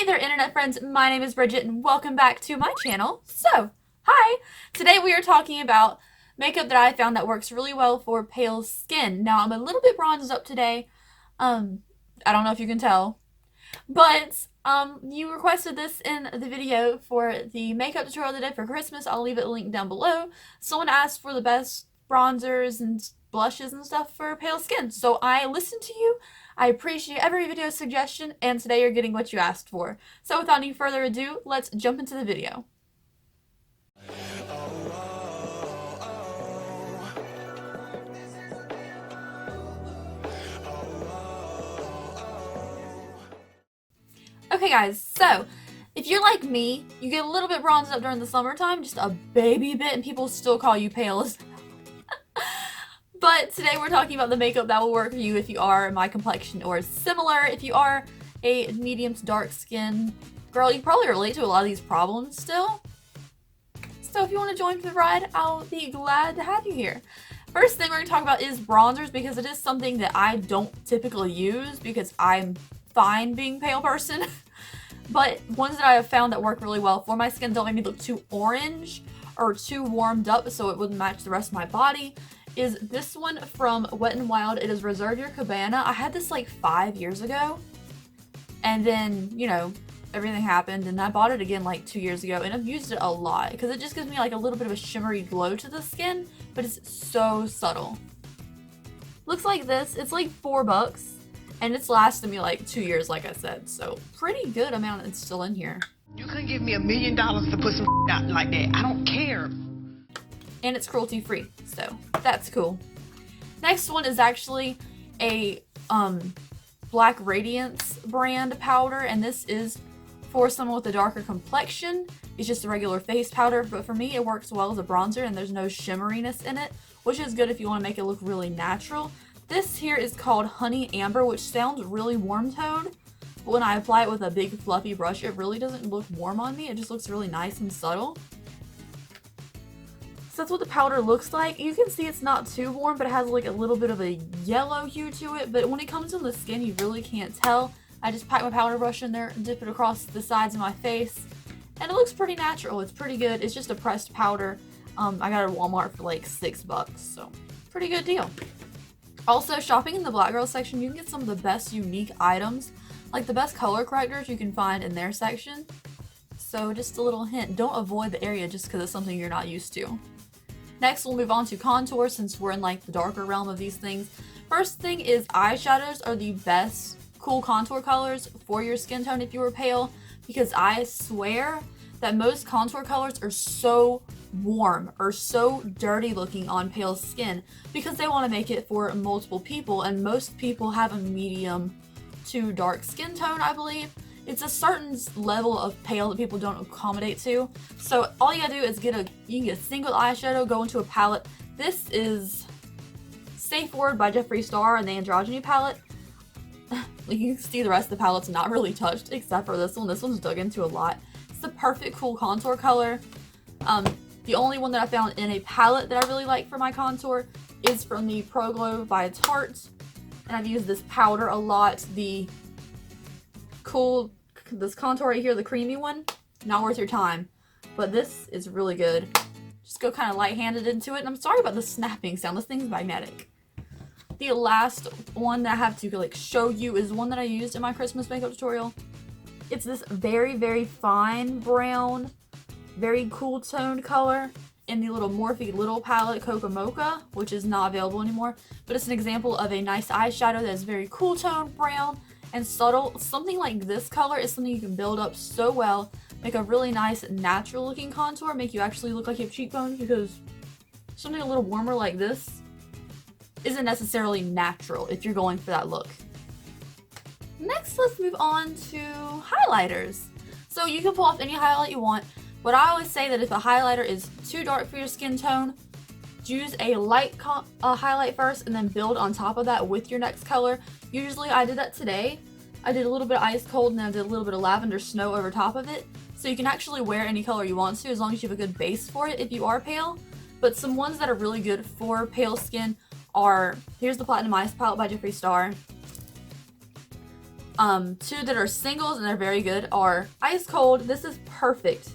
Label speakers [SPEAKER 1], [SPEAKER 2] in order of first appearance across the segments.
[SPEAKER 1] Hey there, internet friends. My name is Bridget and welcome back to my channel. So, hi! Today we are talking about makeup that I found that works really well for pale skin. Now, I'm a little bit bronzed up today. I don't know if you can tell, but you requested this in the video for the makeup tutorial that I did for Christmas. I'll leave it linked down below. Someone asked for the best bronzers and blushes and stuff for pale skin, so I listened to you. I appreciate every video suggestion, and today you're getting what you asked for. So without any further ado, let's jump into the video. Okay guys, so if you're like me, you get a little bit bronzed up during the summertime, just a baby bit, and people still call you pale as But today we're talking about the makeup that will work for you if you are my complexion or similar. If you are a medium to dark skin girl, you can probably relate to a lot of these problems still. So if you want to join for the ride, I'll be glad to have you here. First thing we're going to talk about is bronzers, because it is something that I don't typically use because I'm fine being a pale person. But ones that I have found that work really well for my skin don't make me look too orange or too warmed up so it wouldn't match the rest of my body is this one from Wet n Wild. It is Reserve Your Cabana. I had this like 5 years ago, and then, you know, everything happened and I bought it again like 2 years ago, and I've used it a lot because it just gives me like a little bit of a shimmery glow to the skin, but it's so subtle. Looks like this. It's like $4 and it's lasted me like 2 years, like I said, so pretty good amount it's still in here.
[SPEAKER 2] You couldn't give me $1 million to put some out like that. I don't care.
[SPEAKER 1] And it's cruelty free, so that's cool. Next one is actually a Black Radiance brand powder, and this is for someone with a darker complexion. It's just a regular face powder, but for me it works well as a bronzer and there's no shimmeriness in it, which is good if you want to make it look really natural. This here is called Honey Amber, which sounds really warm-toned, but when I apply it with a big fluffy brush, it really doesn't look warm on me. It just looks really nice and subtle. So that's what the powder looks like. You can see it's not too warm, but it has like a little bit of a yellow hue to it. But when it comes on the skin, you really can't tell. I just pack my powder brush in there and dip it across the sides of my face. And it looks pretty natural. It's pretty good. It's just a pressed powder. I got it at Walmart for like $6, so pretty good deal. Also, shopping in the Black Girl section, you can get some of the best unique items. Like the best color correctors you can find in their section. So just a little hint, don't avoid the area just because it's something you're not used to. Next, we'll move on to contour since we're in like the darker realm of these things. First thing is eyeshadows are the best cool contour colors for your skin tone if you were pale, because I swear that most contour colors are so warm or so dirty looking on pale skin because they want to make it for multiple people, and most people have a medium to dark skin tone, I believe. It's a certain level of pale that people don't accommodate to. So all you gotta do is you can get a single eyeshadow, go into a palette. This is Safe Word by Jeffree Star and the Androgyny palette. You can see the rest of the palette's not really touched except for this one. This one's dug into a lot. It's the perfect cool contour color. The only one that I found in a palette that I really like for my contour is from the Pro Glow by Tarte. And I've used this powder a lot. This contour right here, the creamy one, not worth your time, but this is really good. Just go kind of light-handed into it, and I'm sorry about the snapping sound. This thing's magnetic. The last one that I have to like show you is one that I used in my Christmas makeup tutorial. It's this very, very fine brown, very cool toned color in the little Morphe Little palette, Cocoa Mocha, which is not available anymore, but it's an example of a nice eyeshadow that is very cool toned brown and subtle. Something like this color is something you can build up so well, make a really nice natural looking contour, make you actually look like you have cheekbones, because something a little warmer like this isn't necessarily natural if you're going for that look. Next, let's move on to highlighters. So you can pull off any highlight you want, but I always say that if a highlighter is too dark for your skin tone, use a light highlight first and then build on top of that with your next color. Usually I did that today. I did a little bit of Ice Cold and then I did a little bit of Lavender Snow over top of it. So you can actually wear any color you want to as long as you have a good base for it if you are pale. But some ones that are really good for pale skin are, here's the Platinum Ice palette by Jeffree Star. Two that are singles and they're very good are Ice Cold. This is perfect.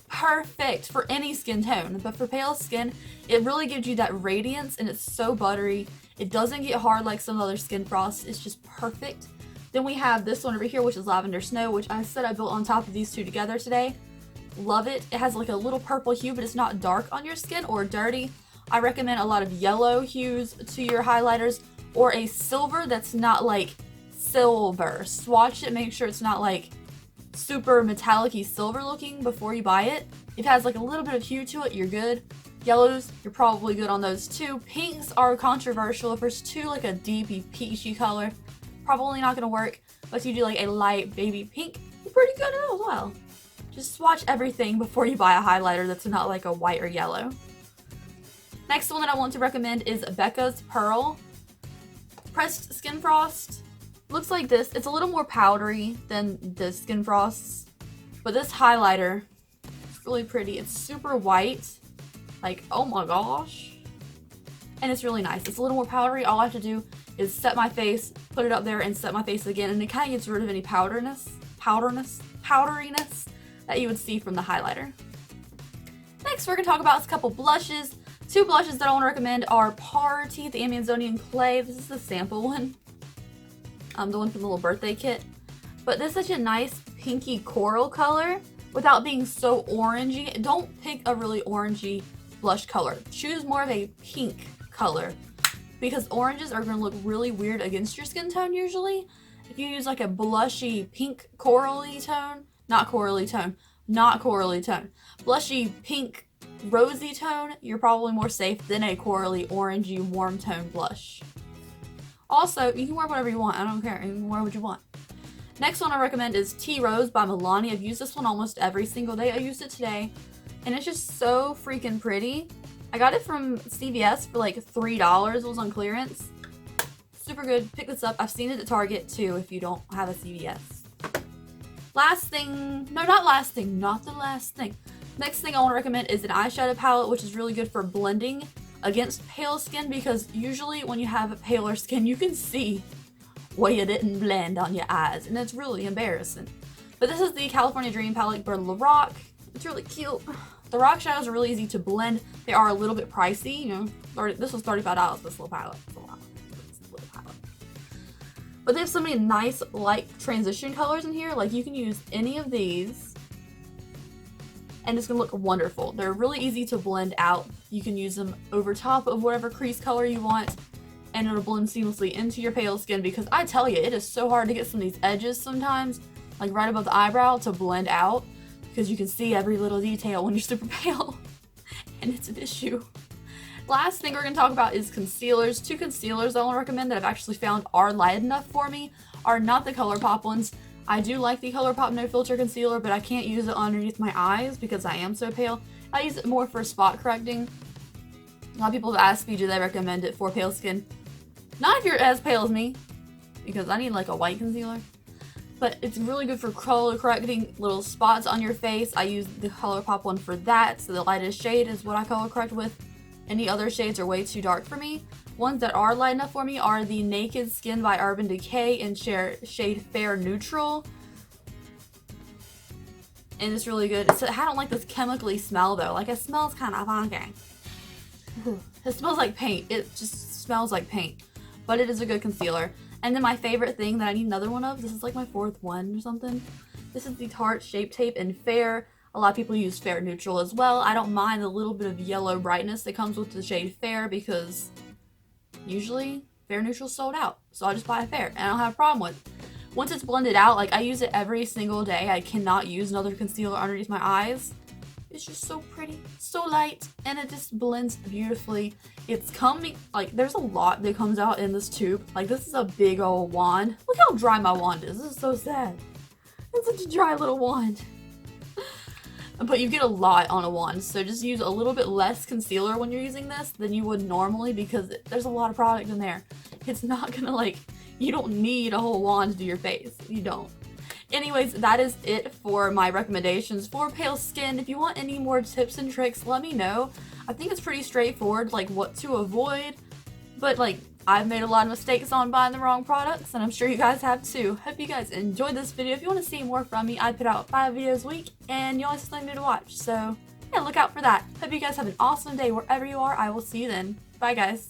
[SPEAKER 1] Perfect for any skin tone, but for pale skin, it really gives you that radiance and it's so buttery. It doesn't get hard like some other skin frosts. It's just perfect. Then we have this one over here, which is Lavender Snow, which I said I built on top of these two together today. Love it. It has like a little purple hue, but it's not dark on your skin or dirty. I recommend a lot of yellow hues to your highlighters or a silver that's not like silver. Swatch it, make sure it's not like super metallic-y silver looking before you buy it. If it has like a little bit of hue to it, you're good. Yellows, you're probably good on those too. Pinks are controversial. If there's too like a deepy peachy color, probably not gonna work. But if you do like a light baby pink, you're pretty good at it as well. Just swatch everything before you buy a highlighter that's not like a white or yellow. Next one that I want to recommend is Becca's Pearl Pressed Skin Frost. Looks like this. It's a little more powdery than the Skin Frosts, but this highlighter is really pretty. It's super white, like oh my gosh, and it's really nice. It's a little more powdery. All I have to do is set my face, put it up there, and set my face again, and it kind of gets rid of any powderiness that you would see from the highlighter. Next, we're gonna talk about a couple blushes. Two blushes that I want to recommend are Party, the Amazonian Clay. This is the sample one. The one from the little birthday kit. But this is such a nice pinky coral color without being so orangey. Don't pick a really orangey blush color. Choose more of a pink color because oranges are going to look really weird against your skin tone usually. If you use like a blushy pink corally tone, blushy pink rosy tone, you're probably more safe than a corally orangey warm tone blush. Also, you can wear whatever you want. I don't care. You can wear what you want. Next one I recommend is Tea Rose by Milani. I've used this one almost every single day. I used it today, and it's just so freaking pretty. I got it from CVS for like $3. It was on clearance. Super good. Pick this up. I've seen it at Target too if you don't have a CVS. Last thing. No, not last thing. Not the last thing. Next thing I want to recommend is an eyeshadow palette, which is really good for blending against pale skin because usually when you have a paler skin, you can see what you didn't blend on your eyes, and it's really embarrassing. But this is the California Dream palette by Lorac. It's really cute. The rock shadows are really easy to blend. They are a little bit pricey, you know. This was $35, this little palette. But they have so many nice light transition colors in here. Like you can use any of these and it's gonna look wonderful. They're really easy to blend out. You can use them over top of whatever crease color you want and it'll blend seamlessly into your pale skin because I tell you, it is so hard to get some of these edges sometimes, like right above the eyebrow, to blend out because you can see every little detail when you're super pale and it's an issue. Last thing we're going to talk about is concealers. Two concealers I want to recommend that I've actually found are light enough for me are not the ColourPop ones. I do like the ColourPop No Filter Concealer, but I can't use it underneath my eyes because I am so pale. I use it more for spot correcting. A lot of people have asked me, do they recommend it for pale skin? Not if you're as pale as me, because I need like a white concealer. But it's really good for color correcting little spots on your face. I use the ColourPop one for that, so the lightest shade is what I color correct with. Any other shades are way too dark for me. Ones that are light enough for me are the Naked Skin by Urban Decay in shade Fair Neutral. And it's really good. I don't like this chemically smell though. Like it smells kind of funky. It smells like paint. It just smells like paint. But it is a good concealer. And then my favorite thing that I need another one of, this is like my fourth one or something. This is the Tarte Shape Tape in Fair. A lot of people use Fair Neutral as well. I don't mind the little bit of yellow brightness that comes with the shade Fair because usually Fair Neutral's sold out. So I just buy a Fair and I don't have a problem with it. Once it's blended out, like I use it every single day. I cannot use another concealer underneath my eyes. It's just so pretty, so light, and it just blends beautifully. It's coming, like there's a lot that comes out in this tube. Like this is a big old wand. Look how dry my wand is. This is so sad. It's such a dry little wand. But you get a lot on a wand, so just use a little bit less concealer when you're using this than you would normally because there's a lot of product in there. It's not gonna like, you don't need a whole wand to do your face. You don't. Anyways, that is it for my recommendations for pale skin. If you want any more tips and tricks, let me know. I think it's pretty straightforward, like what to avoid. But like, I've made a lot of mistakes on buying the wrong products, and I'm sure you guys have too. Hope you guys enjoyed this video. If you want to see more from me, I put out 5 videos a week, and you always have something new to watch. So yeah, look out for that. Hope you guys have an awesome day wherever you are. I will see you then. Bye guys.